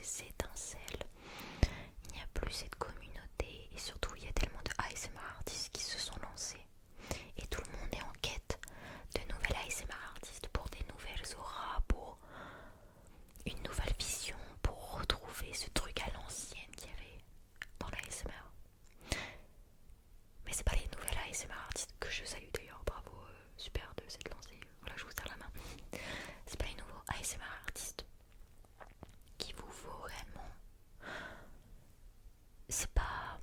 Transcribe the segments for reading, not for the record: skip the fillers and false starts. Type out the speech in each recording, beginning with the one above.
s'étincelle. Il n'y a plus cette communauté et surtout il y a tellement de ASMR artistes qui se sont lancés et tout le monde est en quête de nouvelles ASMR artistes pour des nouvelles auras, pour une nouvelle vision, pour retrouver ce truc à l'ancienne qu'il y avait dans l'ASMR. Mais c'est pas les nouvelles ASMR artistes que je salue d'ailleurs, bravo, super de s'être lancé, voilà je vous serre la main. C'est pas les nouveaux ASMR artistes qui vous vaut réellement. C'est pas...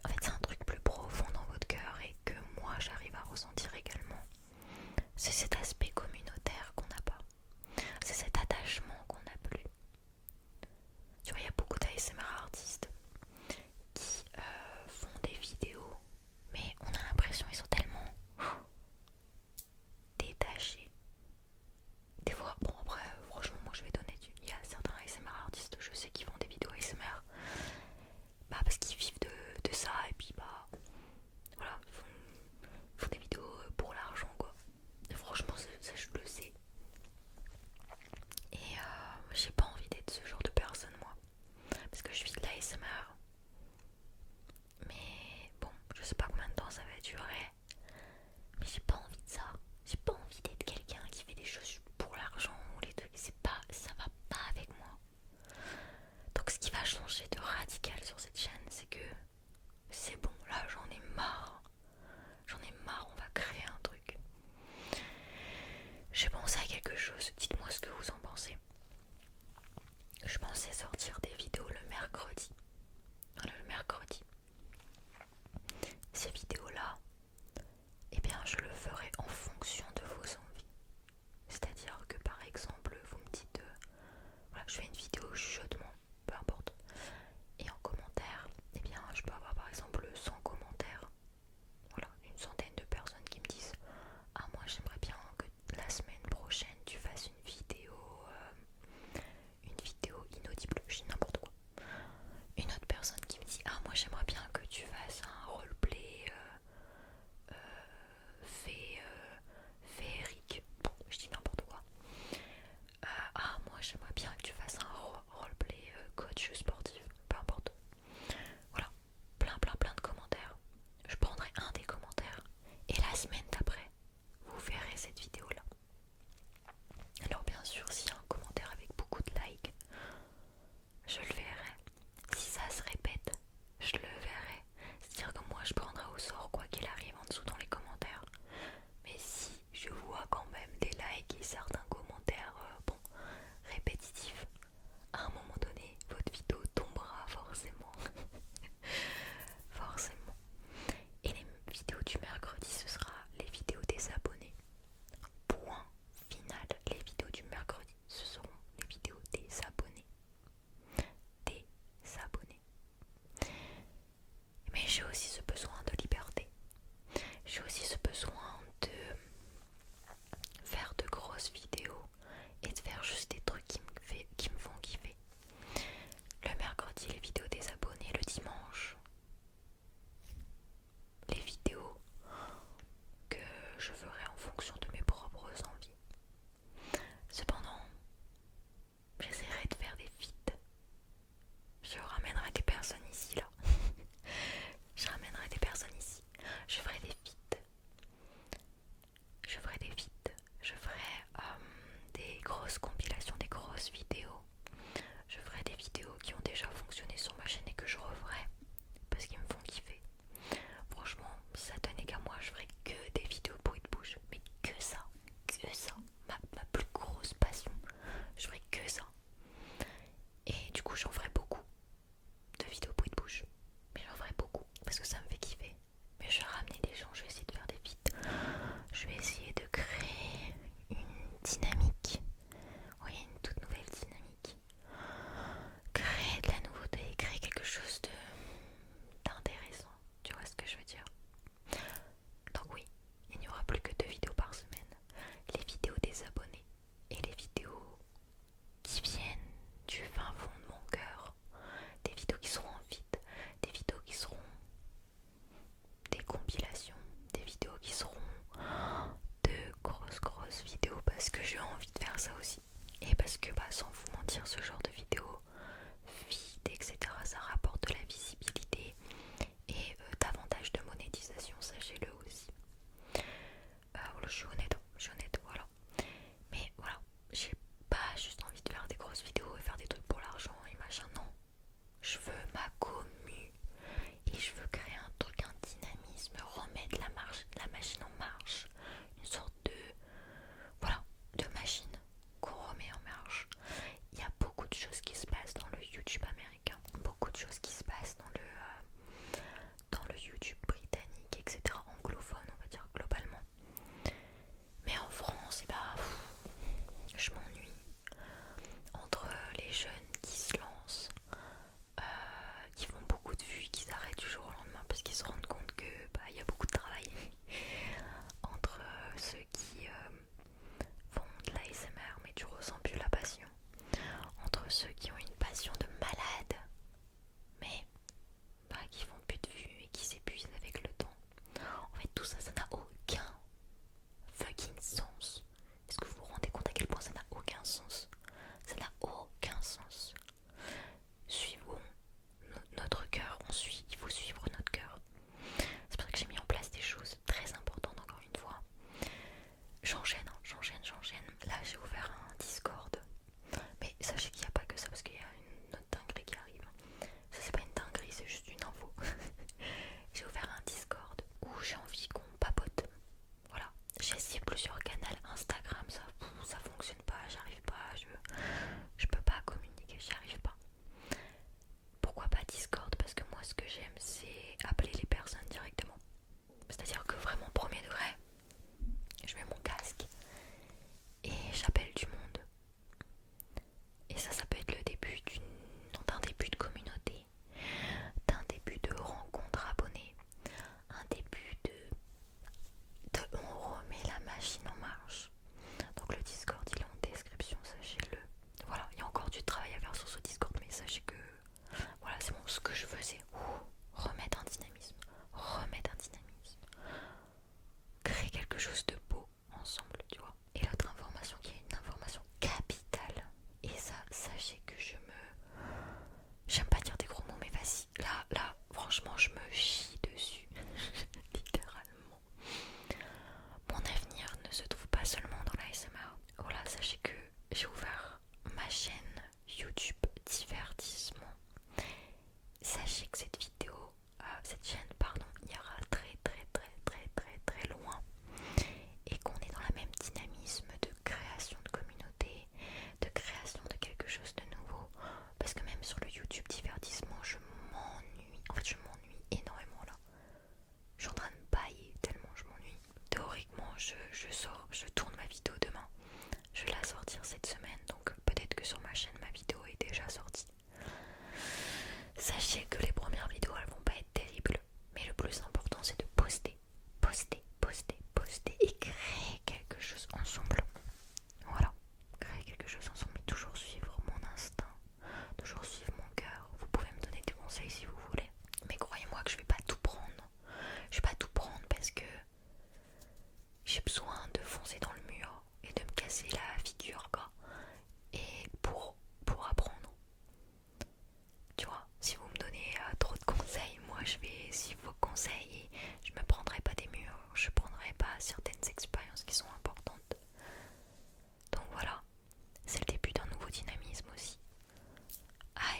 En fait c'est un truc plus profond dans votre cœur et que moi j'arrive à ressentir également. C'est cet aspect communautaire qu'on n'a pas. C'est cet attachement qu'on n'a plus. Tu vois, il y a beaucoup d'ASMR artistes qui font des vidéos, mais on a l'impression qu'ils sont tellement détachés. Des fois, bon après, franchement, moi je vais donner du... Il y a certains ASMR artistes, je sais, qui font des vidéos ASMR, bah parce qu'ils vivent de ça, et puis bah, voilà, ils font des vidéos pour l'argent, quoi. Et franchement, ça je le sais. Et j'ai pas envie d'être ce genre de personne, moi. Parce que je vis de l'ASMR. Mais bon, je sais pas combien de temps ça va durer. Mais j'ai pas envie de ça. J'ai pas envie d'être quelqu'un qui fait des choses pour l'argent ou les trucs. C'est pas, ça va pas avec moi. Donc ce qui va changer de radical sur cette chaîne, c'est que c'est bon, là j'en ai marre. J'en ai marre, on va créer un truc. J'ai pensé à quelque chose, dites-moi ce que vous en pensez. Je pensais sortir des vidéos le mercredi. Voilà, le mercredi. Ces vidéos-là, eh bien je le ferai en fonction de vos envies. C'est-à-dire que par exemple, vous me dites, voilà, je fais une vidéo chuchotement, peu importe. Et en commentaire, eh bien je peux avoir par exemple 100 commentaires. Voilà, une centaine de personnes qui me disent ah moi j'aimerais bien que la semaine prochaine tu fasses une vidéo inaudible, je dis n'importe quoi. Une autre personne qui me dit ah moi j'aimerais bien que tu fasses un roleplay féerique, je dis n'importe quoi. Ah moi j'aimerais bien que tu fasses un roleplay coach sportif, peu importe. Voilà, plein de commentaires. Je prendrai un des commentaires et la semaine d'après vous verrez cette vidéo là. Alors bien sûr s'il y a un commentaire avec beaucoup de likes, je le verrai. Si ça se répète, je le verrai. C'est-à-dire que moi je prendrai au sort quoi qu'il arrive en dessous dans les commentaires. Mais si je vois quand même des likes et certains commentaires répétitifs, à un moment donné votre vidéo tombera forcément. Forcément. Et les vidéos du mercredi, ce sera les vidéos des abonnés. Point final. Les vidéos du mercredi, ce seront les vidéos des abonnés. Des abonnés. Mais j'ai aussi ce besoin de liberté. J'ai aussi ce besoin de faire de grosses vidéos et de faire juste des trucs qui me font kiffer. Le mercredi, les vidéos des abonnés. Le dimanche, les vidéos que je ferai en fonction de mes propres envies. Cependant, j'essaierai de faire des feats. Je ramènerai des personnes ici, là. Je ramènerai des personnes ici. Je ferai des feats. Je ferai des feats. Je ferai des grosses compilations, des grosses vidéos. Je ferai des vidéos qui ont déjà fonctionné sur ma chaîne et que je referai parce qu'ils me font kiffer. Franchement, si ça tenait qu'à moi, je ferais que des vidéos bruit de bouche. Mais que ça, que ça. Ma plus grosse passion. Je ferais que ça. Et du coup, j'en ferai beaucoup de vidéos bruit de bouche. Mais j'en ferai beaucoup parce que ça me fait kiffer. Mais je vais ramener des gens, je vais essayer de faire des feats. Je vais essayer de créer une dynamique. Oui, une toute nouvelle dynamique. Créer de la nouveauté, créer quelque chose d'intéressant. Tu vois ce que je veux dire? Donc oui, il n'y aura plus que 2 vidéos par semaine. Les vidéos des abonnés et les vidéos qui viennent du fin fond de mon cœur.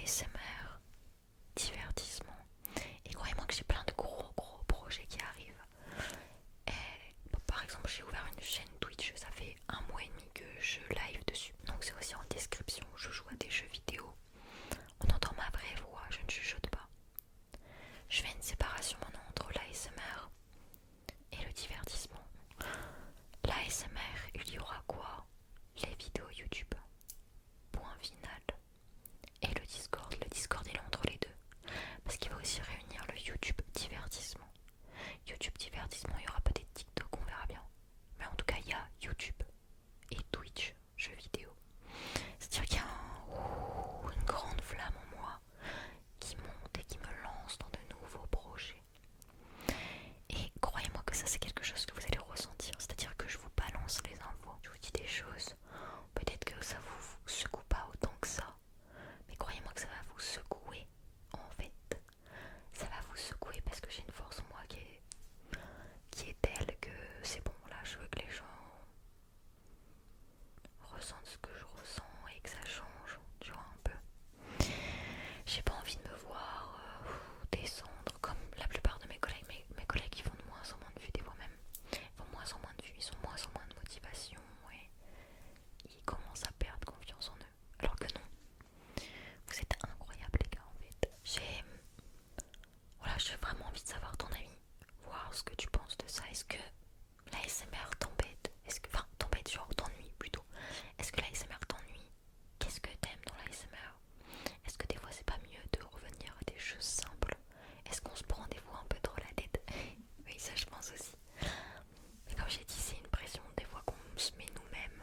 ASMR, divertissement. Et croyez-moi que j'ai plein de gros projets qui arrivent. Et, par exemple, j'ai ouvert une chaîne Twitch, ça fait 1 mois et demi que je live dessus. Donc c'est aussi en description, je joue à des jeux vidéo. On entend ma vraie voix, je ne chuchote pas. Je fais une séparation maintenant entre l'ASMR et le divertissement. L'ASMR, il y aura quoi? Les vidéos YouTube. Point final. Et le Discord. Le Discord, il est entre les deux. Parce qu'il va aussi réunir le YouTube divertissement. YouTube divertissement, il y aura peut-être TikTok, on verra bien. Mais en tout cas, il y a YouTube et Twitch, jeux vidéo. C'est-à-dire qu'il y a une grande flamme en moi qui monte et qui me lance dans de nouveaux projets. Et croyez-moi que ça, c'est quelque chose que vous allez ressentir. C'est-à-dire que je vous balance les infos, je vous dis des choses. Peut-être que ça vous secoue pas autant que ça. Mais croyez-moi que ça va vous secouer. En fait, ça va vous secouer parce que j'ai une force en moi qui est telle que c'est bon, là je veux que les gens ressentent ce que je ressens et que ça change, tu vois, un peu. J'ai pas envie de me voir descendre comme la plupart de mes collègues. Mes collègues ils font de moins en moins de vues, des fois même ils font de moins en moins de vues, ils ont moins en moins de motivation et ils commencent à perdre confiance en eux. Alors que non, vous êtes incroyables les gars en fait. J'ai vraiment envie de savoir ton avis, voir ce que tu penses de ça. Est-ce que l'ASMR t'embête? Enfin, t'embête, genre t'ennuie plutôt. Est-ce que l'ASMR t'ennuie? Qu'est-ce que t'aimes dans l'ASMR? Est-ce que des fois c'est pas mieux de revenir à des choses simples? Est-ce qu'on se prend des fois un peu trop la tête? Oui, ça je pense aussi. Mais comme j'ai dit, c'est une pression des fois qu'on se met nous-mêmes.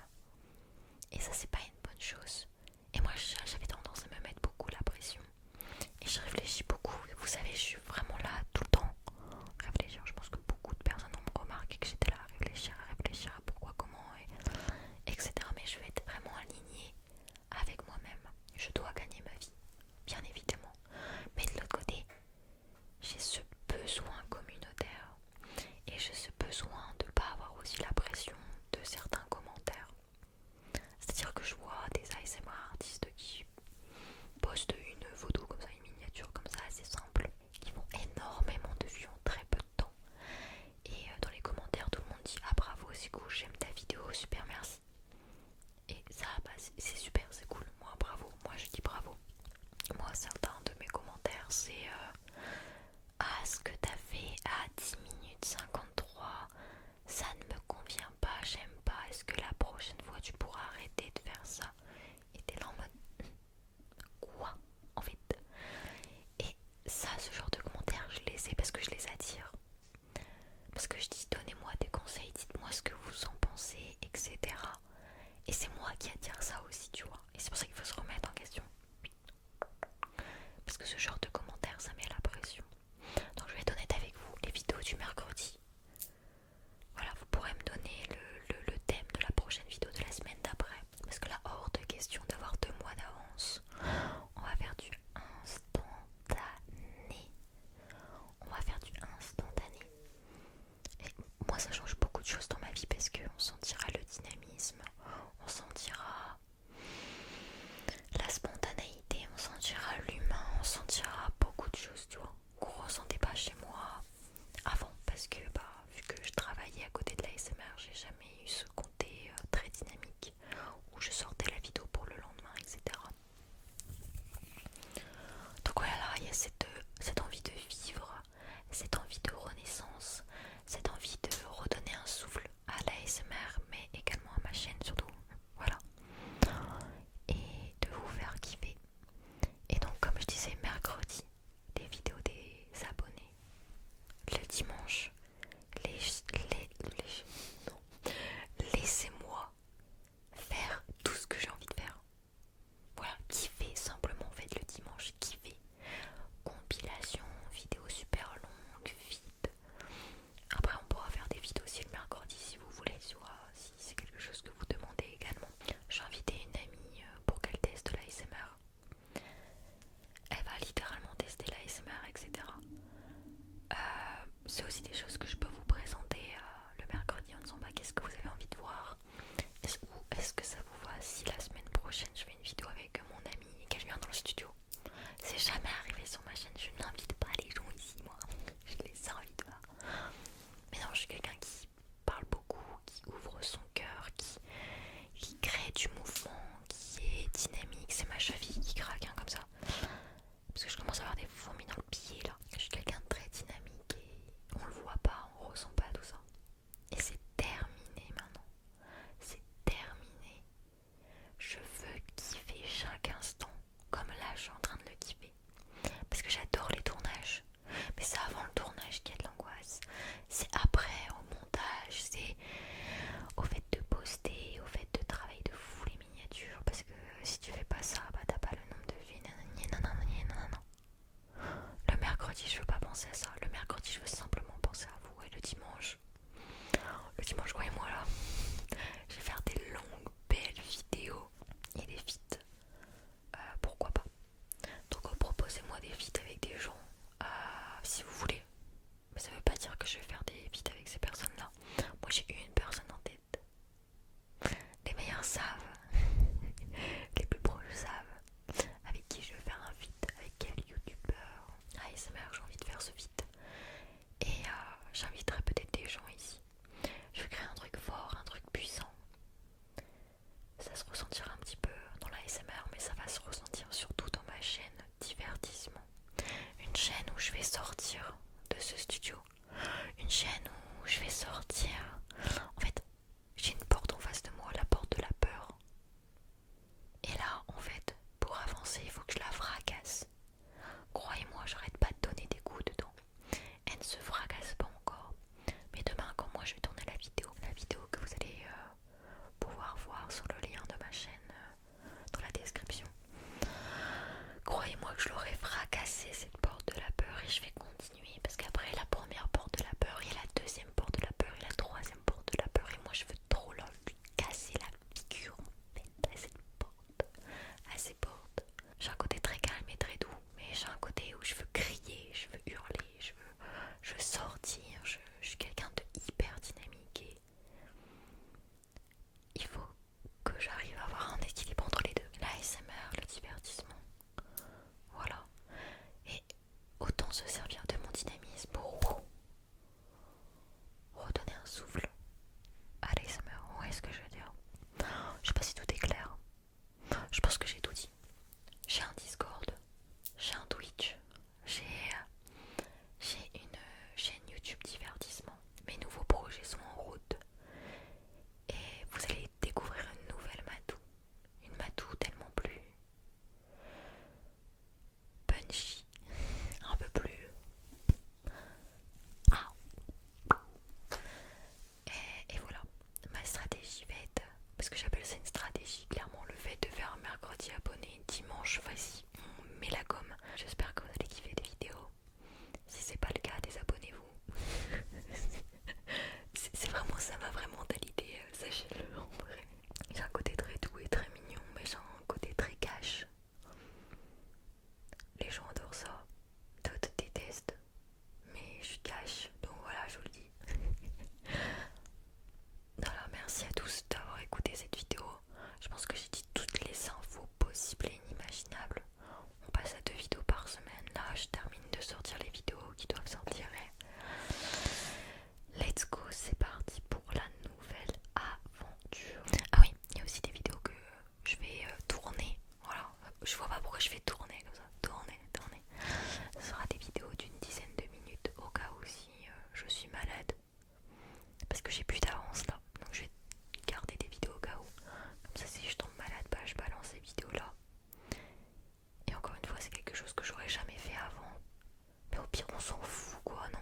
Et ça c'est pas une bonne chose. Et moi j'avais tendance à me mettre beaucoup la pression. Et je réfléchis beaucoup. Vous savez, je suis vraiment là tout le temps. Réfléchir, je pense que beaucoup de personnes ont remarqué que j'étais là à réfléchir à pourquoi, comment, etc. Mais je vais être vraiment alignée avec moi-même. Je dois gagner ma vie, bien évidemment. Mais de l'autre côté, j'ai ce besoin communautaire. Et j'ai ce besoin de ne pas avoir aussi la pression de certains commentaires. C'est-à-dire que je vois des ASMR artistes qui postent une photo comme ça, une miniature comme ça, assez simple, qui font énormément de vues en très peu de temps. Et dans les commentaires, tout le monde dit: ah bravo, c'est cool, j'aime ta vidéo, super, merci. Et ça, c'est super, c'est cool. Moi, bravo, moi je dis bravo. Moi, certains de mes commentaires, c'est ah, ce que t'as fait à 10 minutes 53, ça ne me convient pas, j'aime pas. Est-ce que la prochaine fois tu pourras arrêter de faire ça? Et t'es là en mode quoi en fait? Et ça, ce genre de commentaires, je les ai parce que je les attire. Parce que je dis: donnez-moi des conseils, dites-moi ce que vous en pensez, etc. Et c'est moi qui attire ça aussi, tu vois. Et c'est pour ça qu'il faut se remettre en question. Parce que ce genre de commentaires, ça met la pression. Donc je vais être honnête avec vous, les vidéos du mercredi, voilà, vous pourrez me donner le thème de la prochaine vidéo de la semaine d'après. Parce que là, hors de question d'avoir 2 mois d'avance. On va faire du instantané. On va faire du instantané. Et moi, ça change beaucoup de choses dans ma vie parce qu'on sentira le dynamisme, on sentira la spontanéité, on sentira l'humain, on sentira beaucoup de choses, tu vois, qu'on ressentait pas chez moi avant. Parce que vu que je travaillais à côté de l'ASMR, j'ai jamais eu ce côté très dynamique où je sortais la vidéo pour le lendemain, etc. Donc voilà, il y a cette envie de vivre, cette envie de renaissance, cette envie de redonner un souffle à l'ASMR, mais également à ma chaîne surtout. Voilà. Et de vous faire kiffer. Et donc, comme je disais, mercredi, les vidéos des abonnés. Le dimanche, laissez-moi faire tout ce que j'ai envie de faire. Voilà, kiffer simplement, faites le dimanche, kiffer. Compilation, vidéo super longue, vite. Après, on pourra faire des vidéos aussi le mercredi si vous voulez, soit si c'est quelque chose que vous demandez également. J'ai invité une amie pour qu'elle teste l'ASMR. Elle va je vais faire des feats avec ces personnes-là. Moi j'ai une personne en tête. Les meilleurs savent, les plus proches savent avec qui je vais faire un feat, avec quel youtubeur ASMR j'ai envie de faire ce feat. Et j'inviterai peut-être des gens ici. Je vais créer un truc fort, un truc puissant. Ça se ressentira un petit peu dans la ASMR, mais ça va se ressentir surtout dans ma chaîne divertissement. Une chaîne où je vais sortir de ce studio. Une chaîne où je vais sortir. En fait, j'ai une porte en face de moi, la porte de la peur. Et là, en fait, pour avancer, il faut que je la fracasse. Croyez-moi, j'arrête pas de donner des coups dedans. Elle ne se fracasse pas encore. Mais demain, quand moi je vais tourner la vidéo que vous allez pouvoir voir sur le lien de ma chaîne dans la description, croyez-moi que je l'aurai fracassé cette porte de la peur et je vais continuer parce qu'après la première porte de la peur, il y a la deuxième porte de la peur et la troisième porte de la peur et moi je veux trop lui casser la figure en fait à cette porte, à ces portes. J'ai un côté très calme et très doux, mais j'ai un côté où je veux crier, je veux hurler, je veux sortir, je suis quelqu'un de hyper dynamique et il faut que j'arrive à avoir un équilibre entre les deux. L'ASMR, le divertissement, voilà. Et autant se servir de mon dynamisme pour redonner un souffle à l'ASMR. Ouais, ce que je veux dire. Je sais pas si tout est clair. Je pense que j'ai tout dit. J'ai un Discord, j'ai un Twitch, j'ai une chaîne YouTube divertissement. Mes nouveaux projets sont en route. Et vous allez découvrir une nouvelle Matou. Une Matou tellement plus punchy, un peu plus... Ah. Et voilà, ma stratégie va être, parce que j'appelle ça une stratégie, clairement le fait de faire mercredi abonné, dimanche vas-y, on met la gomme. J'espère que vous allez kiffer des vidéos. Si c'est pas le cas, désabonnez-vous. C'est vraiment ça ma vraie mentalité, sachez-le en vrai. J'ai un côté très doux et très mignon, mais j'ai un côté très cash. Les gens adorent ça, d'autres détestent, mais je suis cash, donc voilà, je vous le dis. Alors merci à tous d'avoir écouté cette vidéo. Je pense que j'ai dit toutes les infos possibles et inimaginables. On passe à 2 vidéos par semaine. Là je termine de sortir les vidéos qui doivent sortir. Let's go, c'est parti pour la nouvelle aventure. Ah oui, il y a aussi des vidéos que je vais tourner. Voilà, je vois pas pourquoi je vais tourner comme ça. Tourner. Ce sera des vidéos d'une dizaine de minutes au cas où si je suis malade. Parce que j'ai plus d'avance là. Donc je vais garder des vidéos au cas où. Comme ça si je tombe malade, bah je balance ces vidéos là. Et encore une fois, c'est quelque chose que j'aurais jamais fait avant. Mais au pire on s'en fout quoi, non?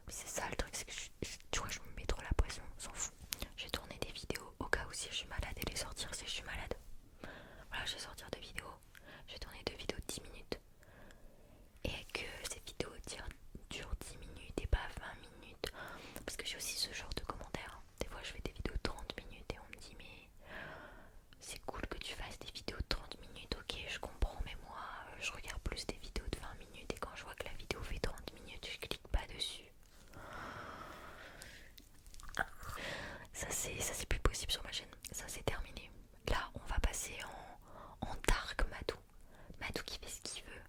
Mais c'est ça le truc, c'est que tu vois, je me mets trop la pression, on s'en fout. Je vais tourner des vidéos au cas où si je suis malade et les sortir si je suis malade. Voilà, je vais sortir 2 vidéos. Je vais tourner 2 vidéos de 10 minutes. Et que ces vidéos durent 10 minutes et pas 20 minutes. Parce que j'ai aussi ce genre de commentaires. Des fois je fais des vidéos de 30 minutes et on me dit mais c'est cool que tu fasses des vidéos de 30 minutes, ok je comprends, mais moi je regarde plus des vidéos de 20 minutes et quand je vois que la vidéo fait 30 minutes je clique pas dessus. Ça c'est plus possible sur ma chaîne, ça c'est terminé. Là on va passer en dark Matou. Matou qui fait ce qu'il veut.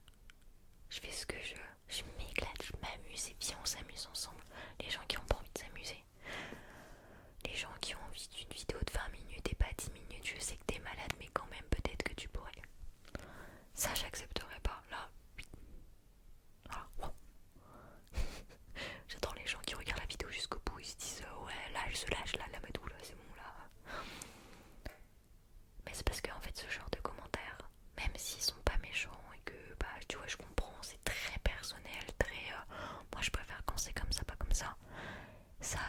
Je fais ce que je m'éclate, je m'amuse et puis on s'amuse ensemble. Les gens qui ont pas envie de s'amuser. Les gens qui ont envie d'une vidéo de 20 minutes et pas 10 minutes, je sais que t'es malade mais quand même peut-être que tu pourrais. Ça j'accepterai pas, là. Voilà. Wow. J'attends les gens qui regardent la vidéo jusqu'au bout, ils se disent ouais là elle se lâche, là la Madou là c'est bon là. Mais c'est parce que en fait ce genre de commentaires, même s'ils sont pas méchants et que bah tu vois je comprends, c'est très personnel, très moi je préfère quand c'est comme ça, pas comme ça.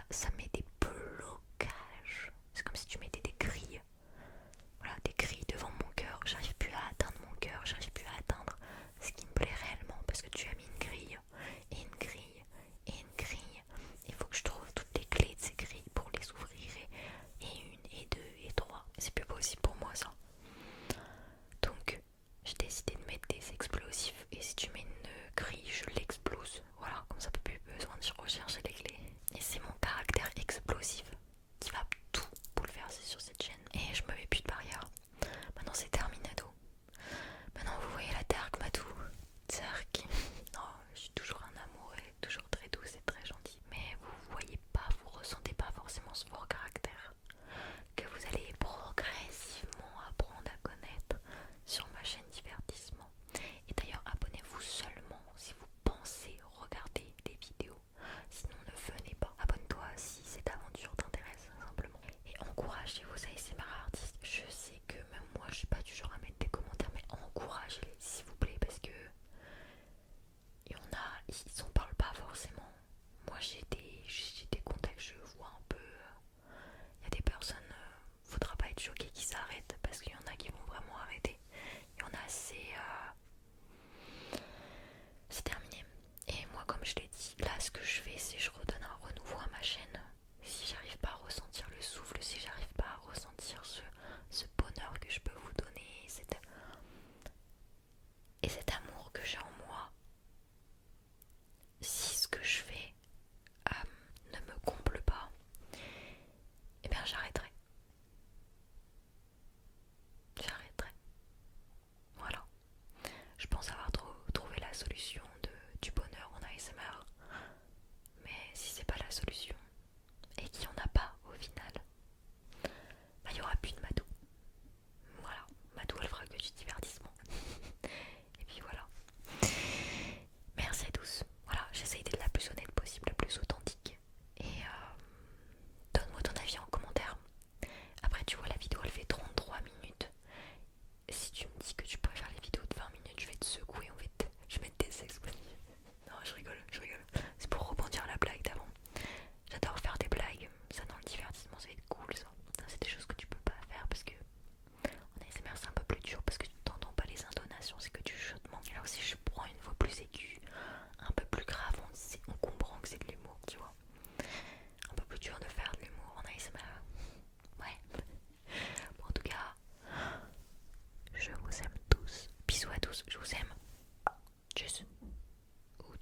Ça met des blocages. C'est comme si tu mettais des grilles. Voilà, des grilles devant mon cœur. J'arrive plus à atteindre mon cœur, j'arrive plus à atteindre ce qui me plaît réellement parce que tu as mis une grille et une grille et une grille. Il faut que je trouve toutes les clés de ces grilles pour les ouvrir et une et deux et trois. C'est plus possible pour moi ça. Donc j'ai décidé de mettre des explosifs et si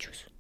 Tchuss.